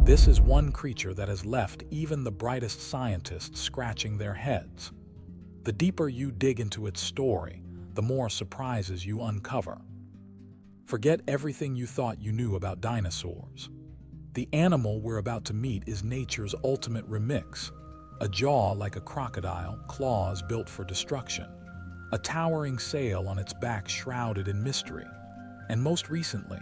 This is one creature that has left even the brightest scientists scratching their heads. The deeper you dig into its story, the more surprises you uncover. Forget everything you thought you knew about dinosaurs. The animal we're about to meet is nature's ultimate remix. A jaw like a crocodile, claws built for destruction. A towering sail on its back shrouded in mystery. And most recently,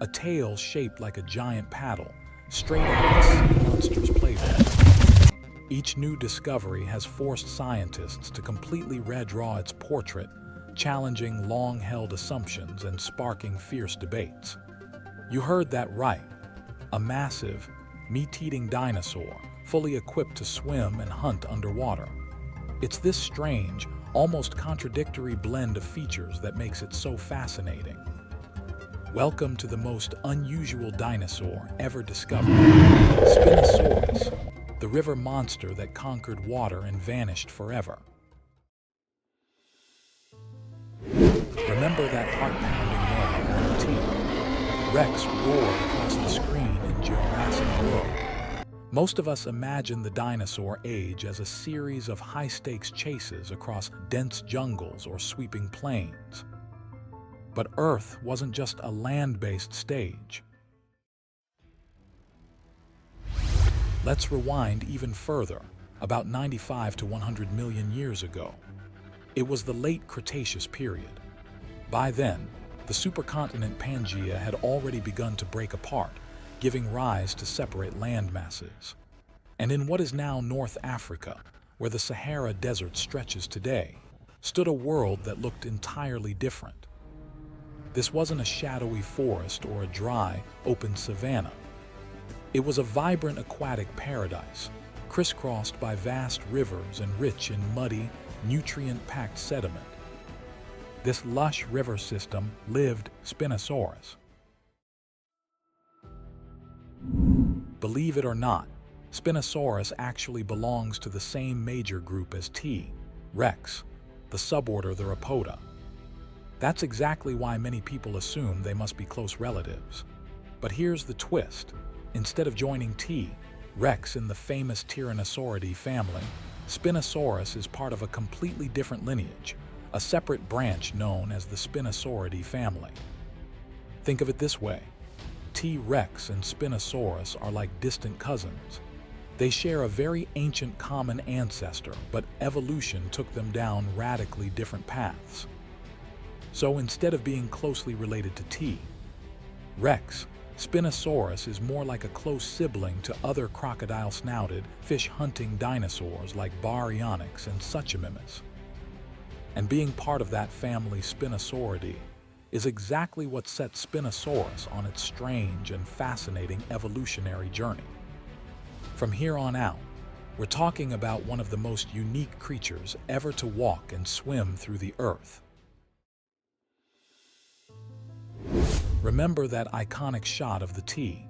a tail shaped like a giant paddle, straight out of a sea monster's playbook. Each new discovery has forced scientists to completely redraw its portrait, challenging long-held assumptions and sparking fierce debates. You heard that right. A massive, meat-eating dinosaur, fully equipped to swim and hunt underwater. It's this strange, almost contradictory blend of features that makes it so fascinating. Welcome to the most unusual dinosaur ever discovered, Spinosaurus, the river monster that conquered water and vanished forever. Remember that heart-pounding moment when T. Rex roared across the screen in Jurassic World? Most of us imagine the dinosaur age as a series of high-stakes chases across dense jungles or sweeping plains. But Earth wasn't just a land-based stage. Let's rewind even further, about 95 to 100 million years ago. It was the late Cretaceous period. By then, the supercontinent Pangaea had already begun to break apart, giving rise to separate land masses. And in what is now North Africa, where the Sahara Desert stretches today, stood a world that looked entirely different. This wasn't a shadowy forest or a dry, open savanna. It was a vibrant aquatic paradise, crisscrossed by vast rivers and rich in muddy, nutrient-packed sediment. This lush river system lived Spinosaurus. Believe it or not, Spinosaurus actually belongs to the same major group as T. Rex, the suborder Theropoda. That's exactly why many people assume they must be close relatives. But here's the twist. Instead of joining T. Rex in the famous Tyrannosauridae family, Spinosaurus is part of a completely different lineage, a separate branch known as the Spinosauridae family. Think of it this way. T. Rex and Spinosaurus are like distant cousins. They share a very ancient common ancestor, but evolution took them down radically different paths. So instead of being closely related to T. Rex, Spinosaurus is more like a close sibling to other crocodile-snouted, fish-hunting dinosaurs like Baryonyx and Suchomimus. And being part of that family Spinosauridae is exactly what set Spinosaurus on its strange and fascinating evolutionary journey. From here on out, we're talking about one of the most unique creatures ever to walk and swim through the earth. Remember that iconic shot of the T.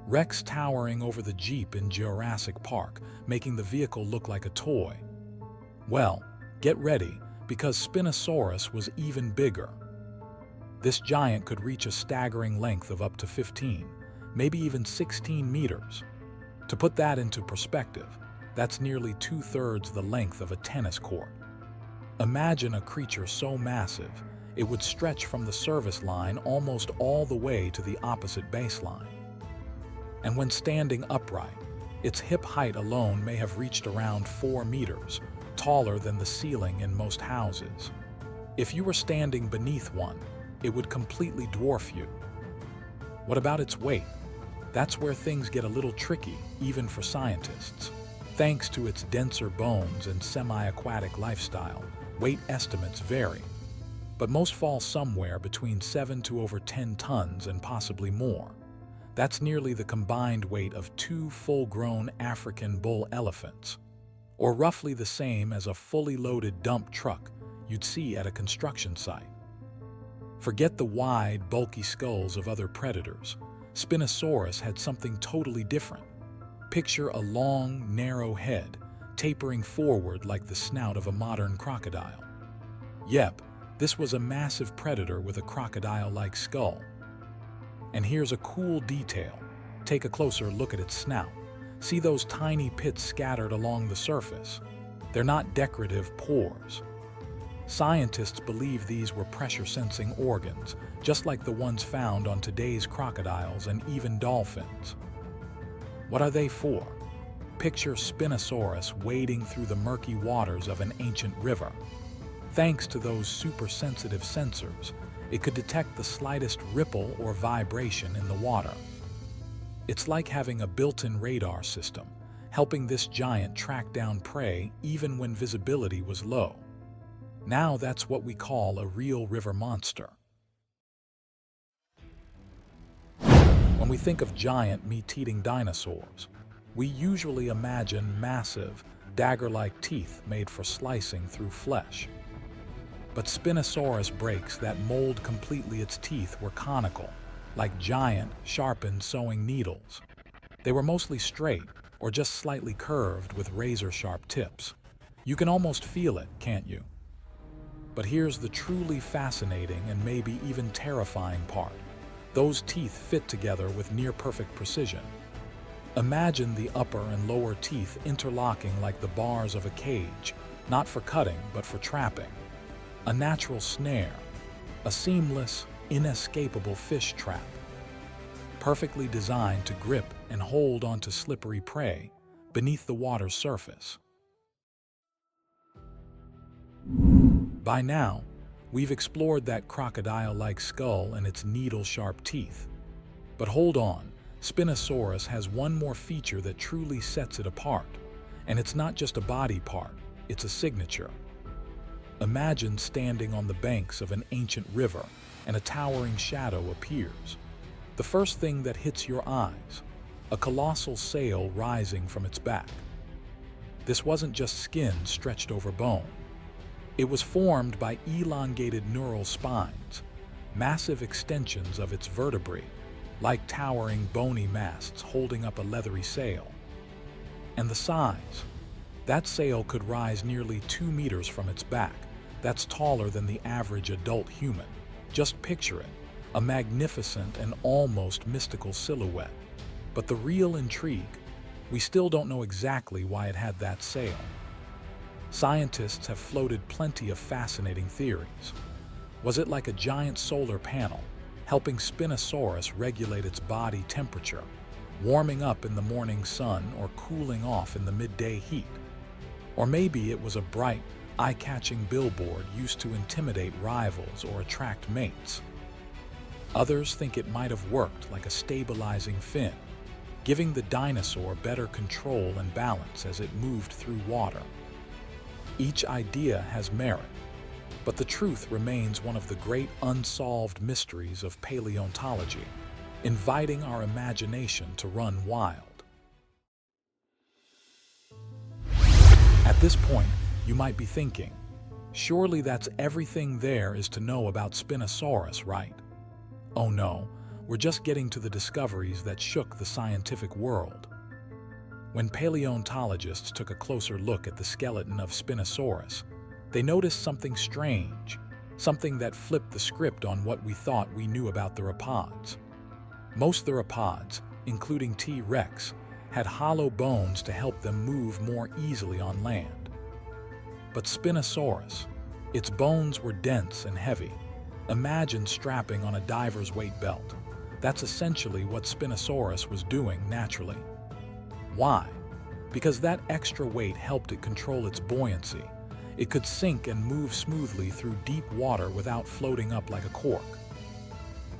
Rex towering over the Jeep in Jurassic Park, making the vehicle look like a toy? Well, get ready, because Spinosaurus was even bigger. This giant could reach a staggering length of up to 15, maybe even 16 meters. To put that into perspective, that's nearly 2/3 the length of a tennis court. Imagine a creature so massive, it would stretch from the service line almost all the way to the opposite baseline. And when standing upright, its hip height alone may have reached around 4 meters, taller than the ceiling in most houses. If you were standing beneath one, it would completely dwarf you. What about its weight? That's where things get a little tricky, even for scientists. Thanks to its denser bones and semi-aquatic lifestyle, weight estimates vary. But most fall somewhere between 7 to over 10 tons and possibly more. That's nearly the combined weight of 2 full-grown African bull elephants, or roughly the same as a fully loaded dump truck you'd see at a construction site. Forget the wide, bulky skulls of other predators. Spinosaurus had something totally different. Picture a long, narrow head, tapering forward like the snout of a modern crocodile. Yep, this was a massive predator with a crocodile-like skull. And here's a cool detail. Take a closer look at its snout. See those tiny pits scattered along the surface? They're not decorative pores. Scientists believe these were pressure-sensing organs, just like the ones found on today's crocodiles and even dolphins. What are they for? Picture Spinosaurus wading through the murky waters of an ancient river. Thanks to those super-sensitive sensors, it could detect the slightest ripple or vibration in the water. It's like having a built-in radar system, helping this giant track down prey even when visibility was low. Now that's what we call a real river monster. When we think of giant meat-eating dinosaurs, we usually imagine massive, dagger-like teeth made for slicing through flesh. But Spinosaurus breaks that mold completely. Its teeth were conical, like giant, sharpened sewing needles. They were mostly straight or just slightly curved with razor-sharp tips. You can almost feel it, can't you? But here's the truly fascinating and maybe even terrifying part. Those teeth fit together with near-perfect precision. Imagine the upper and lower teeth interlocking like the bars of a cage, not for cutting, but for trapping. A natural snare, a seamless, inescapable fish trap, perfectly designed to grip and hold onto slippery prey beneath the water's surface. By now, we've explored that crocodile-like skull and its needle-sharp teeth. But hold on, Spinosaurus has one more feature that truly sets it apart. And it's not just a body part, it's a signature. Imagine standing on the banks of an ancient river and a towering shadow appears. The first thing that hits your eyes, a colossal sail rising from its back. This wasn't just skin stretched over bone. It was formed by elongated neural spines, massive extensions of its vertebrae, like towering bony masts holding up a leathery sail. And the size. That sail could rise nearly 2 meters from its back. That's taller than the average adult human. Just picture it, a magnificent and almost mystical silhouette. But the real intrigue, we still don't know exactly why it had that sail. Scientists have floated plenty of fascinating theories. Was it like a giant solar panel, helping Spinosaurus regulate its body temperature, warming up in the morning sun or cooling off in the midday heat? Or maybe it was a bright, eye-catching billboard used to intimidate rivals or attract mates. Others think it might have worked like a stabilizing fin, giving the dinosaur better control and balance as it moved through water. Each idea has merit, but the truth remains one of the great unsolved mysteries of paleontology, inviting our imagination to run wild. At this point, you might be thinking, surely that's everything there is to know about Spinosaurus, right? Oh no, we're just getting to the discoveries that shook the scientific world. When paleontologists took a closer look at the skeleton of Spinosaurus, they noticed something strange, something that flipped the script on what we thought we knew about theropods. Most theropods, including T-Rex, had hollow bones to help them move more easily on land. But Spinosaurus, its bones were dense and heavy. Imagine strapping on a diver's weight belt. That's essentially what Spinosaurus was doing naturally. Why? Because that extra weight helped it control its buoyancy. It could sink and move smoothly through deep water without floating up like a cork.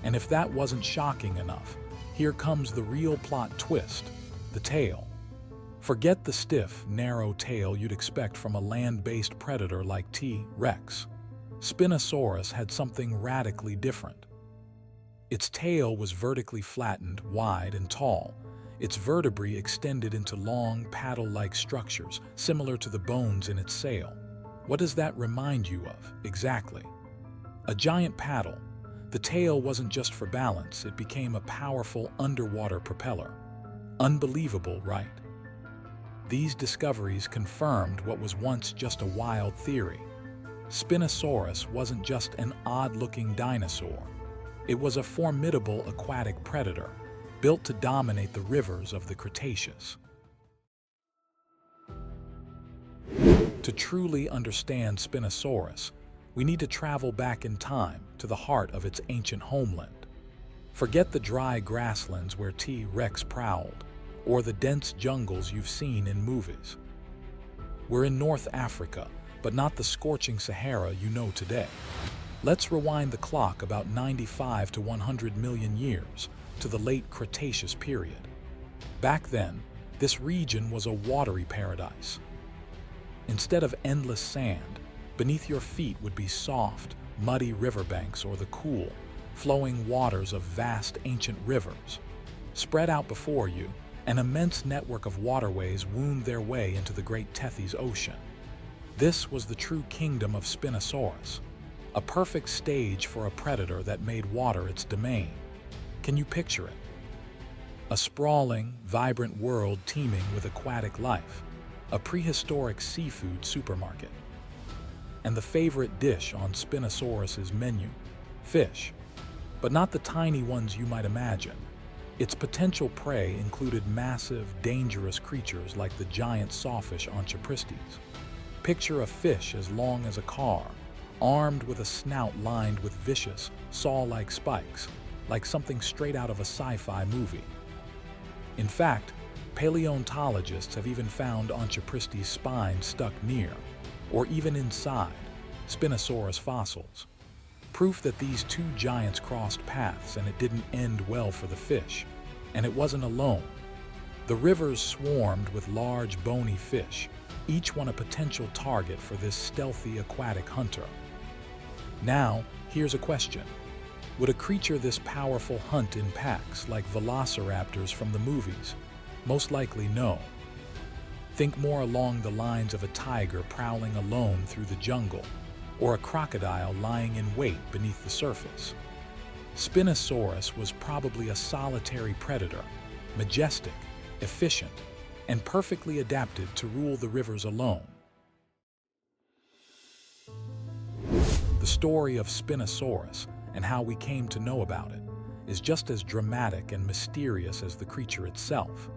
And if that wasn't shocking enough, here comes the real plot twist, the tail. Forget the stiff, narrow tail you'd expect from a land-based predator like T-Rex. Spinosaurus had something radically different. Its tail was vertically flattened, wide and tall. Its vertebrae extended into long, paddle-like structures, similar to the bones in its sail. What does that remind you of, exactly? A giant paddle. The tail wasn't just for balance, it became a powerful underwater propeller. Unbelievable, right? These discoveries confirmed what was once just a wild theory. Spinosaurus wasn't just an odd-looking dinosaur. It was a formidable aquatic predator, built to dominate the rivers of the Cretaceous. To truly understand Spinosaurus, we need to travel back in time to the heart of its ancient homeland. Forget the dry grasslands where T. rex prowled, or the dense jungles you've seen in movies. We're in North Africa, but not the scorching Sahara you know today. Let's rewind the clock about 95 to 100 million years to the late Cretaceous period. Back then, this region was a watery paradise. Instead of endless sand, beneath your feet would be soft, muddy riverbanks or the cool, flowing waters of vast ancient rivers. Spread out before you, an immense network of waterways wound their way into the Great Tethys Ocean. This was the true kingdom of Spinosaurus, a perfect stage for a predator that made water its domain. Can you picture it? A sprawling, vibrant world teeming with aquatic life, a prehistoric seafood supermarket. And the favorite dish on Spinosaurus's menu, fish. But not the tiny ones you might imagine. Its potential prey included massive, dangerous creatures like the giant sawfish Onchopristes. Picture a fish as long as a car, armed with a snout lined with vicious, saw-like spikes, like something straight out of a sci-fi movie. In fact, paleontologists have even found Onchopristes' spine stuck near, or even inside, Spinosaurus fossils. Proof that these two giants crossed paths and it didn't end well for the fish. And it wasn't alone. The rivers swarmed with large bony fish, each one a potential target for this stealthy aquatic hunter. Now, here's a question. Would a creature this powerful hunt in packs like velociraptors from the movies? Most likely no. Think more along the lines of a tiger prowling alone through the jungle, or a crocodile lying in wait beneath the surface. Spinosaurus was probably a solitary predator, majestic, efficient, and perfectly adapted to rule the rivers alone. The story of Spinosaurus and how we came to know about it is just as dramatic and mysterious as the creature itself.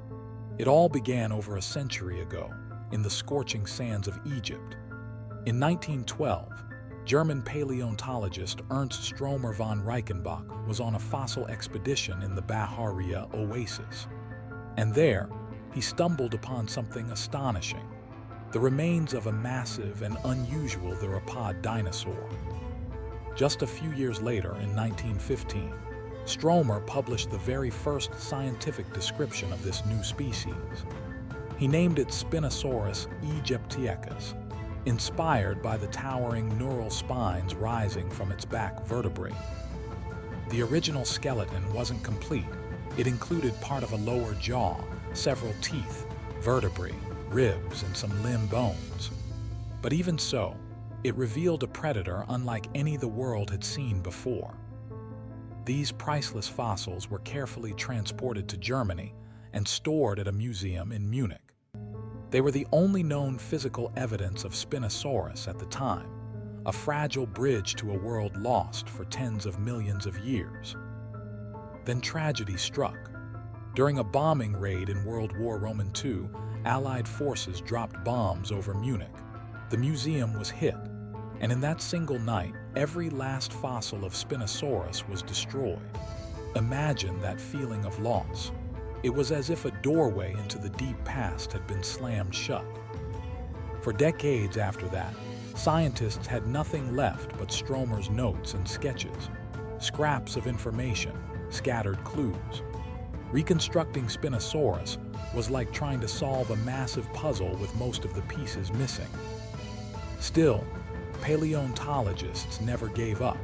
It all began over a century ago in the scorching sands of Egypt. In 1912, German paleontologist Ernst Stromer von Reichenbach was on a fossil expedition in the Bahariya Oasis. And there, he stumbled upon something astonishing: the remains of a massive and unusual theropod dinosaur. Just a few years later, in 1915, Stromer published the very first scientific description of this new species. He named it Spinosaurus aegyptiacus, inspired by the towering neural spines rising from its back vertebrae. The original skeleton wasn't complete. It included part of a lower jaw, several teeth, vertebrae, ribs, and some limb bones. But even so, it revealed a predator unlike any the world had seen before. These priceless fossils were carefully transported to Germany and stored at a museum in Munich. They were the only known physical evidence of Spinosaurus at the time, a fragile bridge to a world lost for tens of millions of years. Then tragedy struck. During a bombing raid in World War II, Allied forces dropped bombs over Munich. The museum was hit, and in that single night, every last fossil of Spinosaurus was destroyed. Imagine that feeling of loss. It was as if a doorway into the deep past had been slammed shut. For decades after that, scientists had nothing left but Stromer's notes and sketches, scraps of information, scattered clues. Reconstructing Spinosaurus was like trying to solve a massive puzzle with most of the pieces missing. Still, paleontologists never gave up.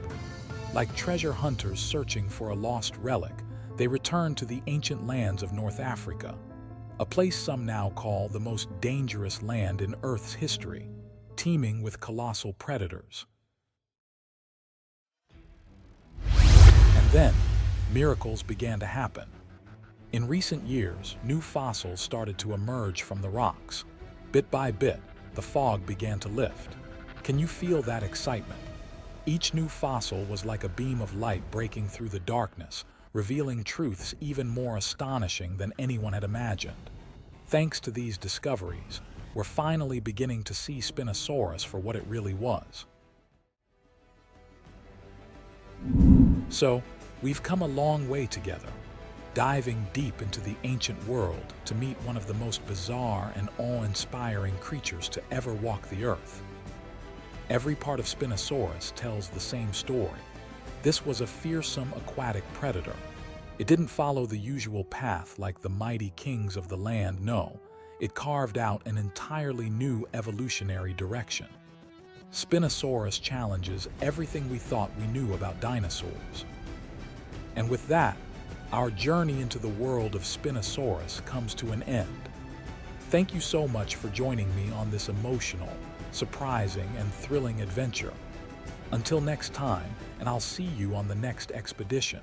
Like treasure hunters searching for a lost relic, they returned to the ancient lands of North Africa, a place some now call the most dangerous land in Earth's history, teeming with colossal predators. And then, miracles began to happen. In recent years, new fossils started to emerge from the rocks. Bit by bit, the fog began to lift. Can you feel that excitement? Each new fossil was like a beam of light breaking through the darkness, revealing truths even more astonishing than anyone had imagined. Thanks to these discoveries, we're finally beginning to see Spinosaurus for what it really was. So, we've come a long way together, diving deep into the ancient world to meet one of the most bizarre and awe-inspiring creatures to ever walk the earth. Every part of Spinosaurus tells the same story. This was a fearsome aquatic predator. It didn't follow the usual path like the mighty kings of the land, no. It carved out an entirely new evolutionary direction. Spinosaurus challenges everything we thought we knew about dinosaurs. And with that, our journey into the world of Spinosaurus comes to an end. Thank you so much for joining me on this emotional, surprising, and thrilling adventure. Until next time, and I'll see you on the next expedition.